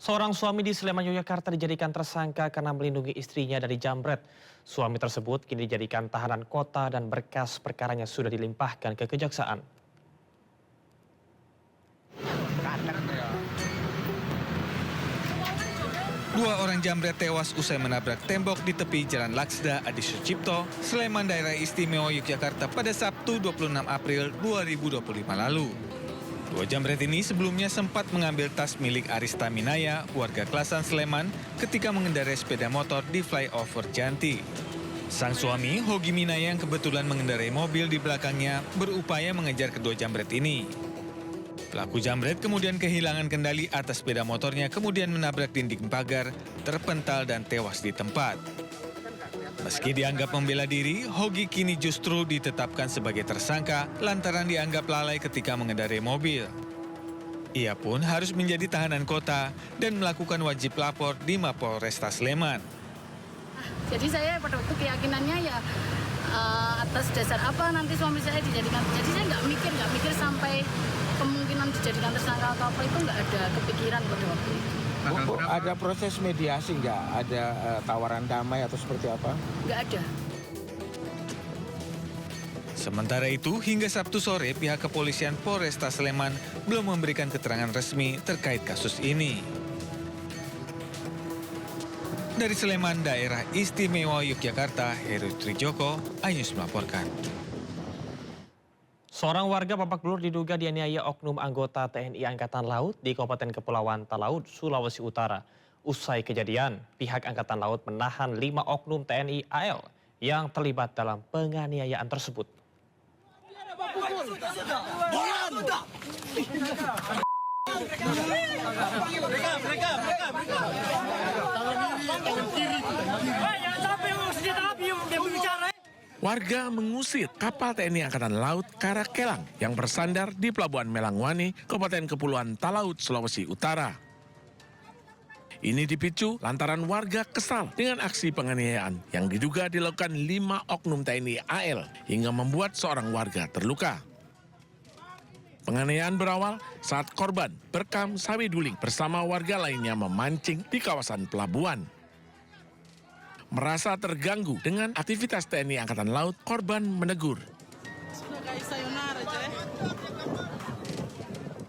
Seorang suami di Sleman, Yogyakarta dijadikan tersangka karena melindungi istrinya dari jambret. Suami tersebut kini dijadikan tahanan kota dan berkas perkaranya sudah dilimpahkan ke kejaksaan. Dua orang jambret tewas usai menabrak tembok di tepi Jalan Laksda Adi Sucipto, Sleman, Daerah Istimewa Yogyakarta pada Sabtu 26 April 2025 lalu. Dua jambret ini sebelumnya sempat mengambil tas milik Arista Minaya, warga Klasan Sleman, ketika mengendarai sepeda motor di flyover Janti. Sang suami, Hogi Minaya, yang kebetulan mengendarai mobil di belakangnya, berupaya mengejar kedua jambret ini. Pelaku jambret kemudian kehilangan kendali atas sepeda motornya, kemudian menabrak dinding pagar, terpental dan tewas di tempat. Meski dianggap membela diri, Hogi kini justru ditetapkan sebagai tersangka lantaran dianggap lalai ketika mengendarai mobil. Ia pun harus menjadi tahanan kota dan melakukan wajib lapor di Mapolresta Sleman. Jadi saya pada waktu keyakinannya ya atas dasar apa nanti suami saya dijadikan. Jadi saya nggak mikir sampai kemungkinan dijadikan tersangka atau apa, itu nggak ada kepikiran pada waktu itu. Bu, ada proses mediasi nggak? Ada tawaran damai atau seperti apa? Nggak ada. Sementara itu, hingga Sabtu sore, pihak kepolisian Polresta Sleman belum memberikan keterangan resmi terkait kasus ini. Dari Sleman, Daerah Istimewa Yogyakarta, Heru Trijoko, iNews melaporkan. Seorang warga Babak Belur diduga dianiaya oknum anggota TNI Angkatan Laut di Kabupaten Kepulauan Talaud, Sulawesi Utara. Usai kejadian, pihak Angkatan Laut menahan 5 oknum TNI AL yang terlibat dalam penganiayaan tersebut. Warga mengusir kapal TNI Angkatan Laut Karakelang yang bersandar di Pelabuhan Melangwani, Kabupaten Kepulauan Talaud, Sulawesi Utara. Ini dipicu lantaran warga kesal dengan aksi penganiayaan yang diduga dilakukan 5 oknum TNI AL hingga membuat seorang warga terluka. Penganiayaan berawal saat korban Berkam Sawiduling bersama warga lainnya memancing di kawasan pelabuhan. Merasa terganggu dengan aktivitas TNI Angkatan Laut, korban menegur.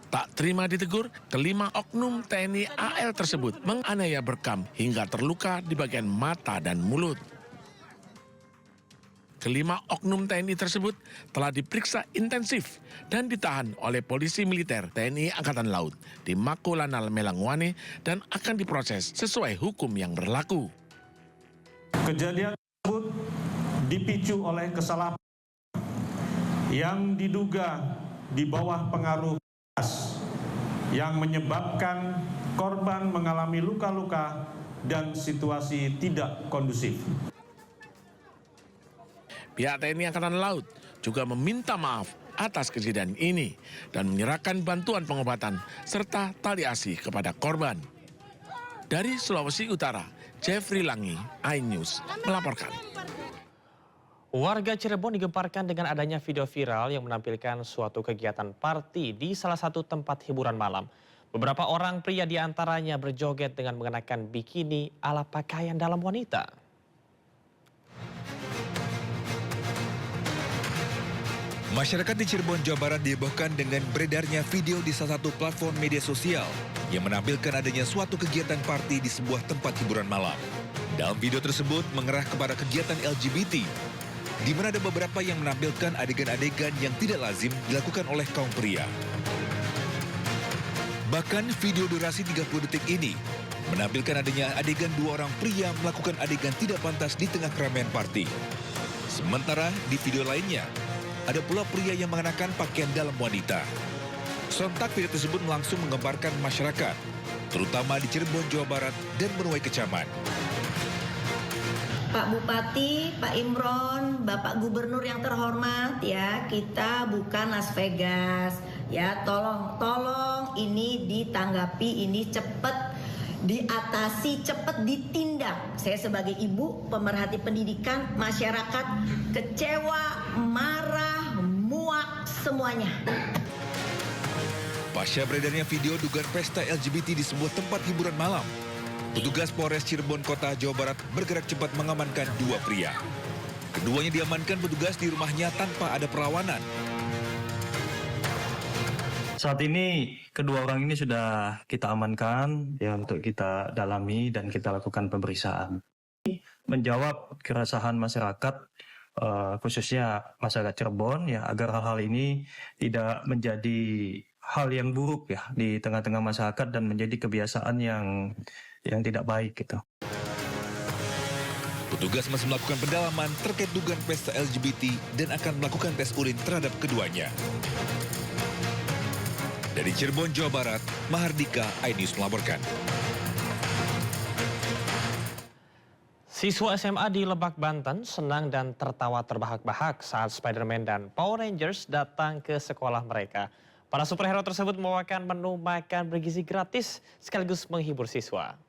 Tak terima ditegur, kelima oknum TNI AL tersebut menganiaya Berkam hingga terluka di bagian mata dan mulut. Kelima oknum TNI tersebut telah diperiksa intensif dan ditahan oleh polisi militer TNI Angkatan Laut di Makolanal Melangwani dan akan diproses sesuai hukum yang berlaku. Kejadian tersebut dipicu oleh kesalahan yang diduga di bawah pengaruh gas yang menyebabkan korban mengalami luka-luka dan situasi tidak kondusif. Pihak TNI Angkatan Laut juga meminta maaf atas kejadian ini dan menyerahkan bantuan pengobatan serta tali asi kepada korban. Dari Sulawesi Utara, Jeffrey Langi, iNews melaporkan. Warga Cirebon digemparkan dengan adanya video viral yang menampilkan suatu kegiatan party di salah satu tempat hiburan malam. Beberapa orang pria di antaranya berjoget dengan mengenakan bikini ala pakaian dalam wanita. Masyarakat di Cirebon, Jawa Barat dihebohkan dengan beredarnya video di salah satu platform media sosial yang menampilkan adanya suatu kegiatan party di sebuah tempat hiburan malam. Dalam video tersebut mengerah kepada kegiatan LGBT, di mana ada beberapa yang menampilkan adegan-adegan yang tidak lazim dilakukan oleh kaum pria. Bahkan video durasi 30 detik ini menampilkan adanya adegan 2 orang pria melakukan adegan tidak pantas di tengah keramaian party. Sementara di video lainnya, ada pula pria yang mengenakan pakaian dalam wanita. Sontak video tersebut langsung menggemparkan masyarakat, terutama di Cirebon, Jawa Barat dan menuai kecaman. Pak Bupati, Pak Imron, Bapak Gubernur yang terhormat, ya, kita bukan Las Vegas. Ya, tolong ini ditanggapi, ini cepat diatasi, cepat ditindak. Saya sebagai ibu, pemerhati pendidikan, masyarakat kecewa, marah, muak, semuanya. Pasca beredarnya video dugaan pesta LGBT di sebuah tempat hiburan malam, petugas Polres Cirebon Kota, Jawa Barat bergerak cepat mengamankan dua pria. Keduanya diamankan petugas di rumahnya tanpa ada perlawanan. Saat ini kedua orang ini sudah kita amankan ya untuk kita dalami dan kita lakukan pemeriksaan. Menjawab keresahan masyarakat khususnya masyarakat Cirebon ya agar hal-hal ini tidak menjadi hal yang buruk ya di tengah-tengah masyarakat dan menjadi kebiasaan yang tidak baik gitu. Petugas masih melakukan pendalaman terkait dugaan pesta LGBT dan akan melakukan tes urin terhadap keduanya. Dari Cirebon, Jawa Barat, Mahardika, iNews melaporkan. Siswa SMA di Lebak, Banten senang dan tertawa terbahak-bahak saat Spider-Man dan Power Rangers datang ke sekolah mereka. Para superhero tersebut membawakan menu makan bergizi gratis sekaligus menghibur siswa.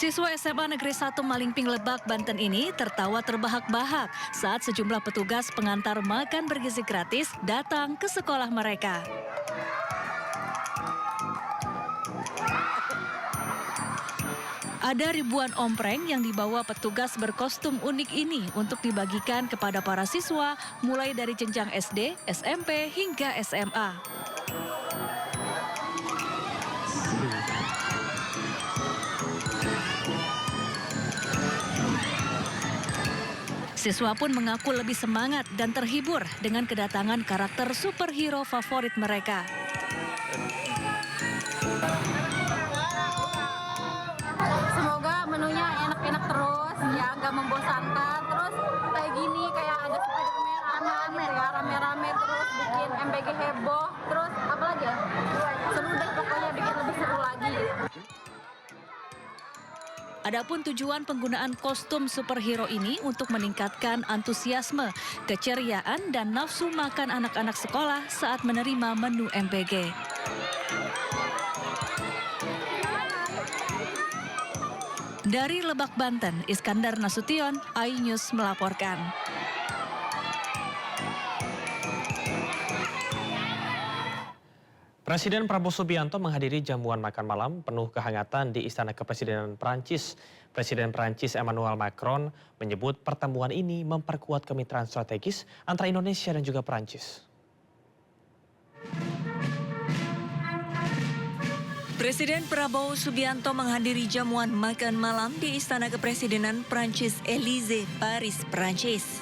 Siswa SMA Negeri 1 Malingping Lebak, Banten ini tertawa terbahak-bahak saat sejumlah petugas pengantar makan bergizi gratis datang ke sekolah mereka. Ada ribuan ompreng yang dibawa petugas berkostum unik ini untuk dibagikan kepada para siswa mulai dari jenjang SD, SMP, hingga SMA. Siswa pun mengaku lebih semangat dan terhibur dengan kedatangan karakter superhero favorit mereka. Semoga menunya enak-enak terus, ya nggak membosankan. Terus kayak gini, kayak ada Spider-Man, gitu ya, rame-rame terus bikin MBG heboh. Terus apa lagi ya? Seru deh pokoknya, bikin lebih seru lagi. Adapun tujuan penggunaan kostum superhero ini untuk meningkatkan antusiasme, keceriaan, dan nafsu makan anak-anak sekolah saat menerima menu MBG. Dari Lebak, Banten, Iskandar Nasution, iNews melaporkan. Presiden Prabowo Subianto menghadiri jamuan makan malam penuh kehangatan di Istana Kepresidenan Prancis. Presiden Prancis Emmanuel Macron menyebut pertemuan ini memperkuat kemitraan strategis antara Indonesia dan juga Prancis. Presiden Prabowo Subianto menghadiri jamuan makan malam di Istana Kepresidenan Prancis Élysée, Paris, Prancis.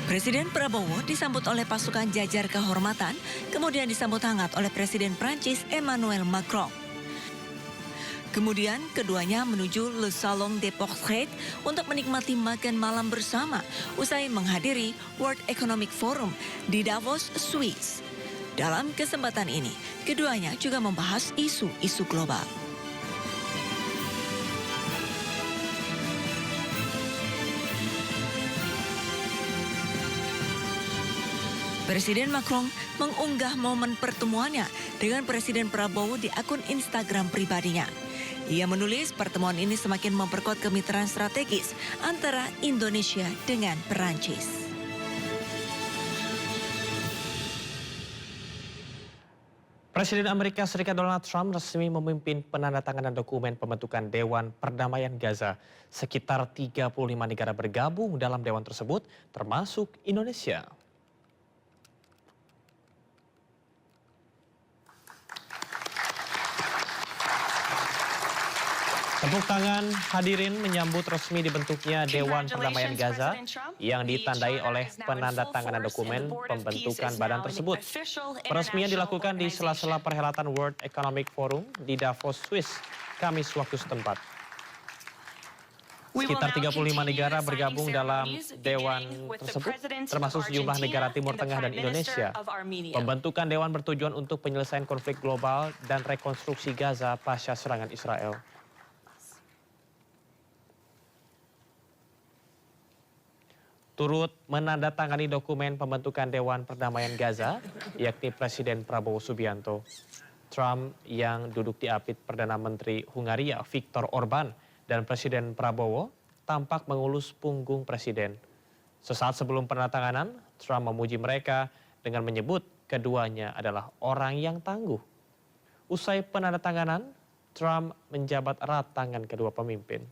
Presiden Prabowo disambut oleh pasukan jajar kehormatan, kemudian disambut hangat oleh Presiden Prancis Emmanuel Macron. Kemudian keduanya menuju Le Salon des Portraits untuk menikmati makan malam bersama usai menghadiri World Economic Forum di Davos, Swiss. Dalam kesempatan ini, keduanya juga membahas isu-isu global. Presiden Macron mengunggah momen pertemuannya dengan Presiden Prabowo di akun Instagram pribadinya. Ia menulis pertemuan ini semakin memperkuat kemitraan strategis antara Indonesia dengan Perancis. Presiden Amerika Serikat Donald Trump resmi memimpin penandatanganan dokumen pembentukan Dewan Perdamaian Gaza. Sekitar 35 negara bergabung dalam dewan tersebut, termasuk Indonesia. Tepuk tangan hadirin menyambut resmi dibentuknya Dewan Perdamaian Gaza yang ditandai oleh penandatanganan dokumen pembentukan badan tersebut. Peresmian dilakukan di sela-sela perhelatan World Economic Forum di Davos, Swiss, Kamis waktu setempat. Sekitar 35 negara bergabung dalam Dewan tersebut, termasuk sejumlah negara Timur Tengah dan Indonesia. Pembentukan Dewan bertujuan untuk penyelesaian konflik global dan rekonstruksi Gaza pasca serangan Israel. turut menandatangani dokumen pembentukan Dewan Perdamaian Gaza, yakni Presiden Prabowo Subianto. Trump yang duduk di apit Perdana Menteri Hungaria Viktor Orban dan Presiden Prabowo tampak mengulus punggung Presiden. Sesaat sebelum penandatanganan, Trump memuji mereka dengan menyebut keduanya adalah orang yang tangguh. Usai penandatanganan, Trump menjabat erat tangan kedua pemimpin.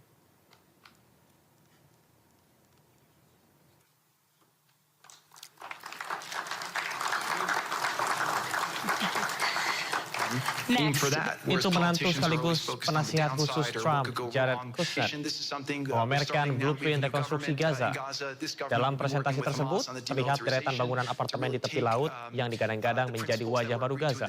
Itu menantu sekaligus penasihat khusus Trump, Jared Kushner, memamerkan blueprint rekonstruksi Gaza. Dalam presentasi tersebut, terlihat deretan bangunan apartemen di tepi laut yang digadang-gadang menjadi wajah baru Gaza.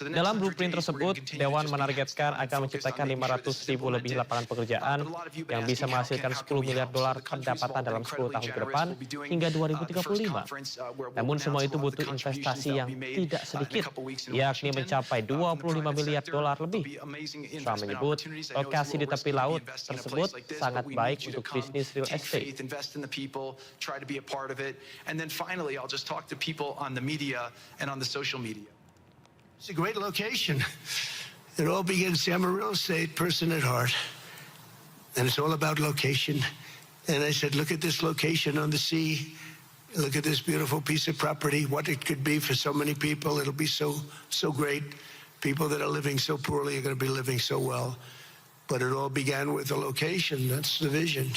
Dalam blueprint tersebut, Dewan menargetkan akan menciptakan 500.000 lebih lapangan pekerjaan yang bisa menghasilkan $10 miliar pendapatan dalam 10 tahun ke depan hingga 2035. Namun semua itu butuh investasi yang tidak sedikit, yakni mencapai $25 miliar lebih. Trump menyebut lokasi di tepi laut tersebut sangat baik untuk bisnis real estate. It's a great location. It all begins. I'm a real estate person at heart, and it's all about location. And I said, look at this location on the sea. Look at this beautiful piece of property, what it could be for so many people. It'll be so great. People that are living so poorly are going to be living so well. But it all began with the location. That's the vision.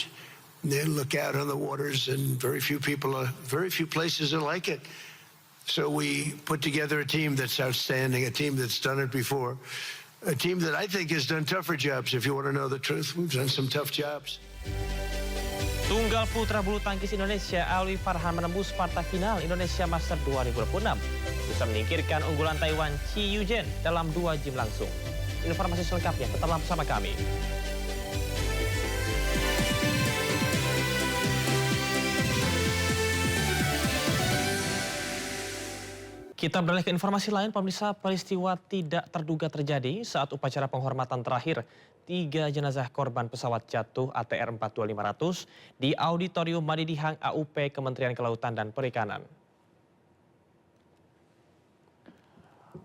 And then look out on the waters, and very few places are like it. So we put together a team that's outstanding, a team that's done it before, a team that I think has done tougher jobs. If you want to know the truth, we've done some tough jobs. Tunggal putra bulu tangkis Indonesia Alwi Farhan menembus partai final Indonesia Master 2026. Bisa menyingkirkan unggulan Taiwan Chi Yuzhen dalam 2 game langsung. Informasi selengkapnya tetaplah bersama kami. Kita beralih ke informasi lain, pemirsa. Peristiwa tidak terduga terjadi saat upacara penghormatan terakhir 3 jenazah korban pesawat jatuh ATR 42500 di Auditorium Madidihang AUP Kementerian Kelautan dan Perikanan.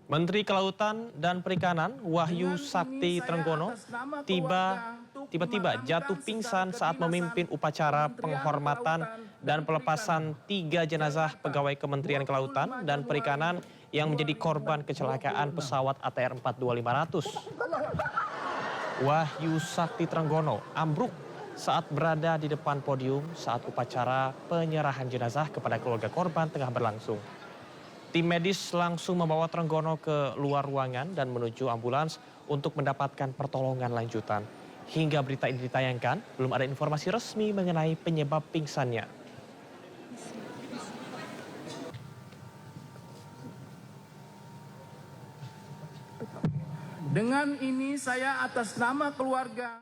Menteri Kelautan dan Perikanan Wahyu Sakti Trenggono tiba-tiba jatuh pingsan saat memimpin upacara penghormatan dan pelepasan 3 jenazah pegawai Kementerian Kelautan dan Perikanan yang menjadi korban kecelakaan pesawat ATR 42500. Wahyu Sakti Trenggono ambruk saat berada di depan podium saat upacara penyerahan jenazah kepada keluarga korban tengah berlangsung. Tim medis langsung membawa Trenggono ke luar ruangan dan menuju ambulans untuk mendapatkan pertolongan lanjutan. Hingga berita ini ditayangkan, belum ada informasi resmi mengenai penyebab pingsannya. Dengan ini saya atas nama keluarga